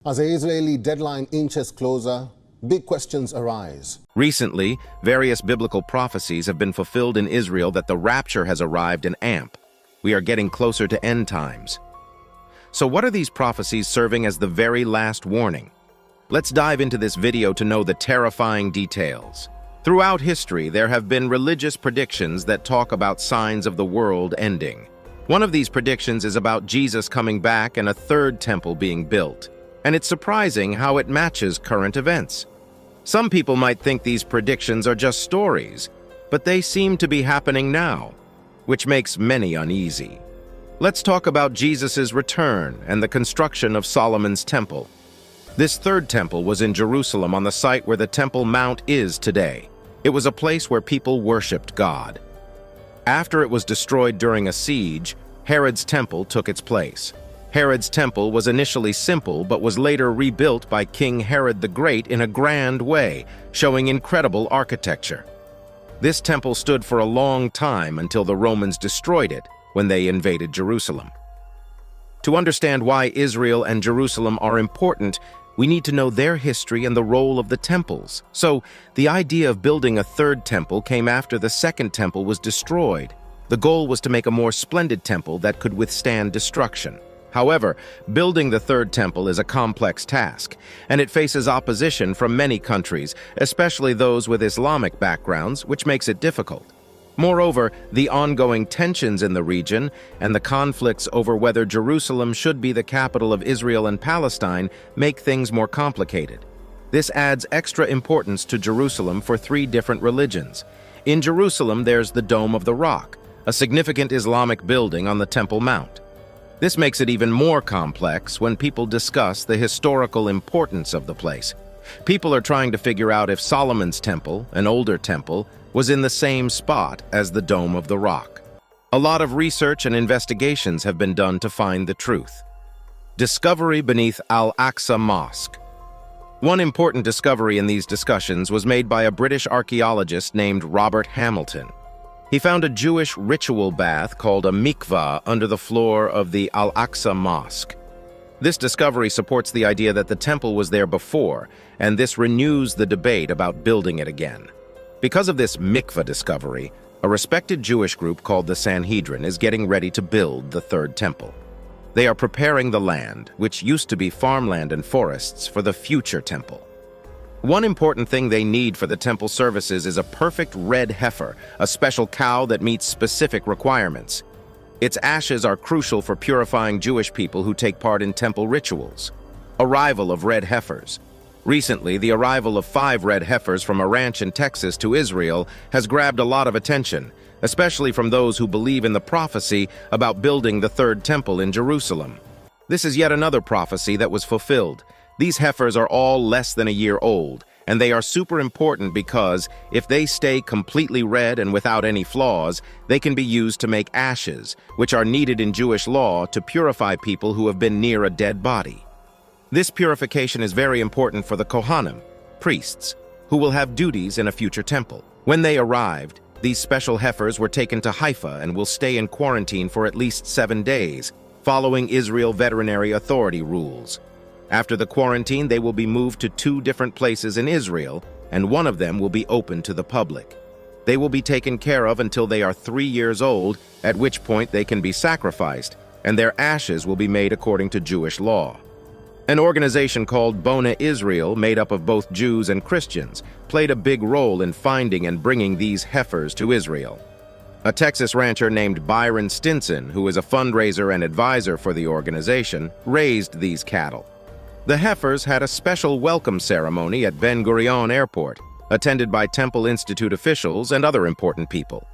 As the Israeli deadline inches closer, big questions arise. Recently, various biblical prophecies have been fulfilled in Israel that the rapture has arrived in AMP. We are getting closer to end times. So what are these prophecies serving as the very last warning? Let's dive into this video to know the terrifying details. Throughout history, there have been religious predictions that talk about signs of the world ending. One of these predictions is about Jesus coming back and a third temple being built. And it's surprising how it matches current events. Some people might think these predictions are just stories, but they seem to be happening now, which makes many uneasy. Let's talk about Jesus' return and the construction of Solomon's temple. This third temple was in Jerusalem on the site where the Temple Mount is today. It was a place where people worshipped God. After it was destroyed during a siege, Herod's temple took its place. Herod's temple was initially simple but was later rebuilt by King Herod the Great in a grand way, showing incredible architecture. This temple stood for a long time until the Romans destroyed it when they invaded Jerusalem. To understand why Israel and Jerusalem are important, we need to know their history and the role of the temples. So, the idea of building a third temple came after the second temple was destroyed. The goal was to make a more splendid temple that could withstand destruction. However, building the third temple is a complex task, and it faces opposition from many countries, especially those with Islamic backgrounds, which makes it difficult. Moreover, the ongoing tensions in the region and the conflicts over whether Jerusalem should be the capital of Israel and Palestine make things more complicated. This adds extra importance to Jerusalem for three different religions. In Jerusalem, there's the Dome of the Rock, a significant Islamic building on the Temple Mount. This makes it even more complex when people discuss the historical importance of the place. People are trying to figure out if Solomon's temple, an older temple, was in the same spot as the Dome of the Rock. A lot of research and investigations have been done to find the truth. Discovery beneath Aqsa Mosque. One important discovery in these discussions was made by a British archaeologist named Robert Hamilton. He found a Jewish ritual bath called a mikvah under the floor of the Aqsa Mosque. This discovery supports the idea that the temple was there before, and this renews the debate about building it again. Because of this mikvah discovery, a respected Jewish group called the Sanhedrin is getting ready to build the third temple. They are preparing the land, which used to be farmland and forests, for the future temple. One important thing they need for the temple services is a perfect red heifer, a special cow that meets specific requirements. Its ashes are crucial for purifying Jewish people who take part in temple rituals. Arrival of red heifers. Recently, the arrival of 5 red heifers from a ranch in Texas to Israel has grabbed a lot of attention, especially from those who believe in the prophecy about building the third temple in Jerusalem. This is yet another prophecy that was fulfilled. These heifers are all less than a year old, and they are super important because if they stay completely red and without any flaws, they can be used to make ashes, which are needed in Jewish law to purify people who have been near a dead body. This purification is very important for the Kohanim, priests, who will have duties in a future temple. When they arrived, these special heifers were taken to Haifa and will stay in quarantine for at least 7 days, following Israel Veterinary Authority rules. After the quarantine, they will be moved to 2 different places in Israel, and one of them will be open to the public. They will be taken care of until they are 3 years old, at which point they can be sacrificed, and their ashes will be made according to Jewish law. An organization called Bona Israel, made up of both Jews and Christians, played a big role in finding and bringing these heifers to Israel. A Texas rancher named Byron Stinson, who is a fundraiser and advisor for the organization, raised these cattle. The heifers had a special welcome ceremony at Ben Gurion Airport, attended by Temple Institute officials and other important people.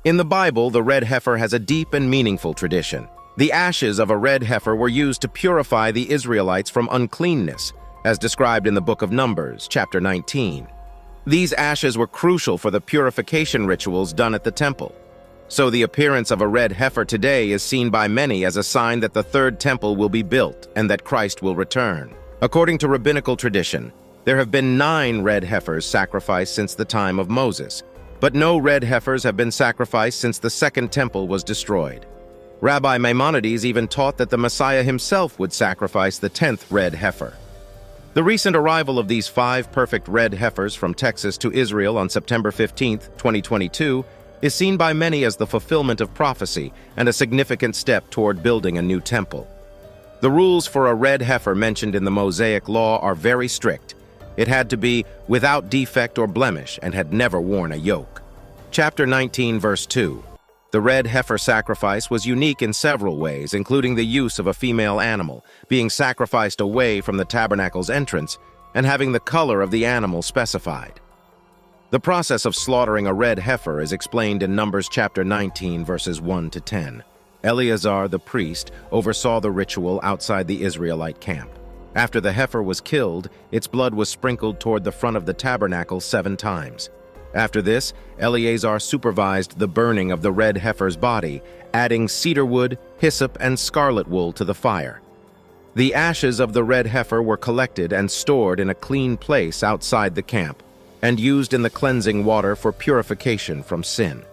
In the Bible, the red heifer has a deep and meaningful tradition. The ashes of a red heifer were used to purify the Israelites from uncleanness, as described in the book of Numbers, chapter 19. These ashes were crucial for the purification rituals done at the temple. So the appearance of a red heifer today is seen by many as a sign that the third temple will be built and that Christ will return. According to rabbinical tradition, there have been 9 red heifers sacrificed since the time of Moses, but no red heifers have been sacrificed since the second temple was destroyed. Rabbi Maimonides even taught that the Messiah himself would sacrifice the 10th red heifer. The recent arrival of these 5 perfect red heifers from Texas to Israel on September 15, 2022, is seen by many as the fulfillment of prophecy and a significant step toward building a new temple. The rules for a red heifer mentioned in the Mosaic Law are very strict. It had to be without defect or blemish and had never worn a yoke. Chapter 19, verse 2. The red heifer sacrifice was unique in several ways, including the use of a female animal, being sacrificed away from the tabernacle's entrance, and having the color of the animal specified. The process of slaughtering a red heifer is explained in Numbers chapter 19, verses 1 to 10. Eleazar, the priest, oversaw the ritual outside the Israelite camp. After the heifer was killed, its blood was sprinkled toward the front of the tabernacle 7 times. After this, Eleazar supervised the burning of the red heifer's body, adding cedar wood, hyssop, and scarlet wool to the fire. The ashes of the red heifer were collected and stored in a clean place outside the camp, and used in the cleansing water for purification from sin.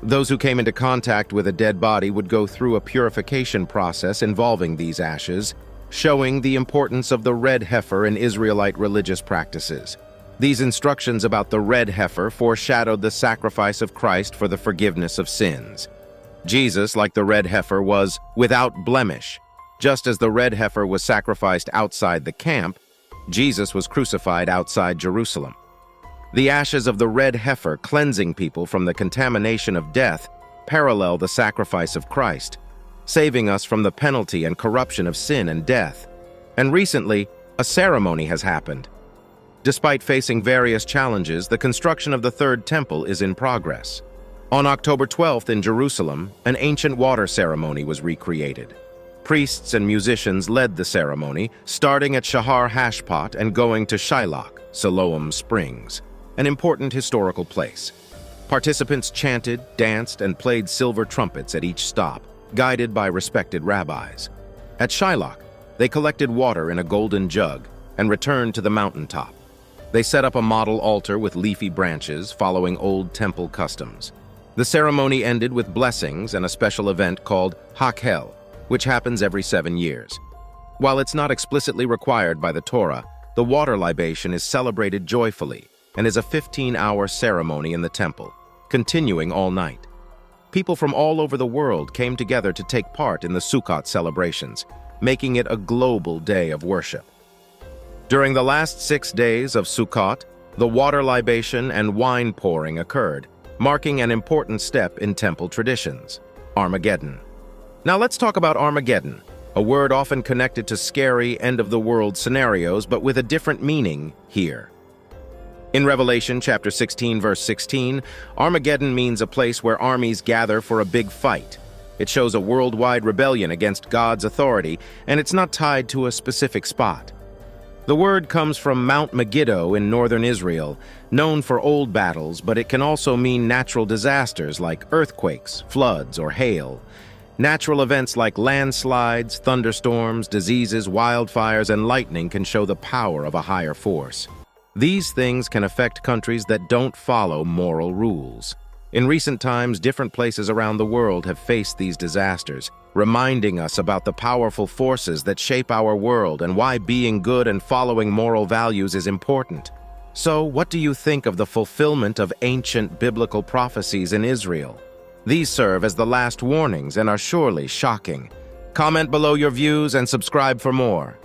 Those who came into contact with a dead body would go through a purification process involving these ashes, showing the importance of the red heifer in Israelite religious practices. These instructions about the red heifer foreshadowed the sacrifice of Christ for the forgiveness of sins. Jesus, like the red heifer, was without blemish. Just as the red heifer was sacrificed outside the camp, Jesus was crucified outside Jerusalem. The ashes of the red heifer cleansing people from the contamination of death parallel the sacrifice of Christ, saving us from the penalty and corruption of sin and death. And recently, a ceremony has happened. Despite facing various challenges, the construction of the Third Temple is in progress. On October 12th in Jerusalem, an ancient water ceremony was recreated. Priests and musicians led the ceremony, starting at Shahar Hashpot and going to Shiloh, Siloam Springs, an important historical place. Participants chanted, danced, and played silver trumpets at each stop, guided by respected rabbis. At Shiloh, they collected water in a golden jug and returned to the mountaintop. They set up a model altar with leafy branches, following old temple customs. The ceremony ended with blessings and a special event called Hakhel, which happens every 7 years. While it's not explicitly required by the Torah, the water libation is celebrated joyfully and is a 15-hour ceremony in the temple, continuing all night. People from all over the world came together to take part in the Sukkot celebrations, making it a global day of worship. During the last 6 days of Sukkot, the water libation and wine pouring occurred, marking an important step in temple traditions, Armageddon. Now let's talk about Armageddon, a word often connected to scary end-of-the-world scenarios, but with a different meaning here. In Revelation chapter 16, verse 16, Armageddon means a place where armies gather for a big fight. It shows a worldwide rebellion against God's authority, and it's not tied to a specific spot. The word comes from Mount Megiddo in northern Israel, known for old battles, but it can also mean natural disasters like earthquakes, floods, or hail. Natural events like landslides, thunderstorms, diseases, wildfires, and lightning can show the power of a higher force. These things can affect countries that don't follow moral rules. In recent times, different places around the world have faced these disasters, reminding us about the powerful forces that shape our world and why being good and following moral values is important. So, what do you think of the fulfillment of ancient biblical prophecies in Israel? These serve as the last warnings and are surely shocking. Comment below your views and subscribe for more.